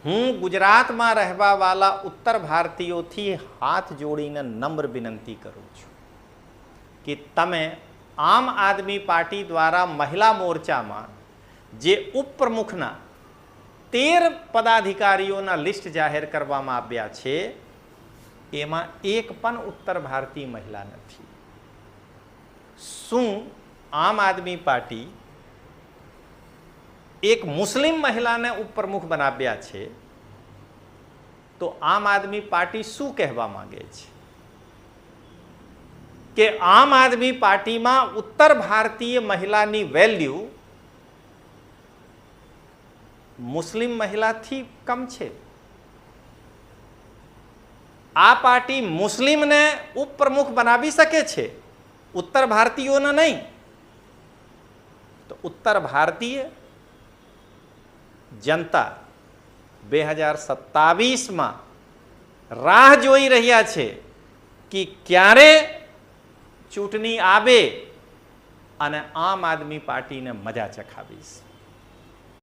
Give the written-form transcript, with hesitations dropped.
હું ગુજરાતમાં રહેવાવાળા ઉત્તર ભારતીયોથી હાથ જોડીને નમ્ર વિનંતી કરું છું કે તમે આમ આદમી પાર્ટી દ્વારા મહિલા મોરચામાં જે ઉપપ્રમુખના 13 પદાધિકારીઓના લિસ્ટ જાહેર કરવામાં આવ્યા છે એમાં એક પણ ઉત્તર ભારતીય મહિલા નથી. શું આમ આદમી પાર્ટી એક મુસ્લિમ મહિલાને ઉપપ્રમુખ બનાવ્યા છે તો આમ આદમી પાર્ટી શું કહેવા માંગે છે કે આમ આદમી પાર્ટીમાં ઉત્તર ભારતીય મહિલાની વેલ્યુ મુસ્લિમ મહિલાથી કમ છે. આ પાર્ટી મુસ્લિમને ઉપપ્રમુખ બનાવી શકે છે, ઉત્તર ભારતીયોને નહીં. તો ઉત્તર ભારતીય જનતા 2027માં રાહ જોઈ રહ્યા છે કે ક્યારે ચૂંટણી આવે અને આમ આદમી પાર્ટીને મજા ચખાવીશ.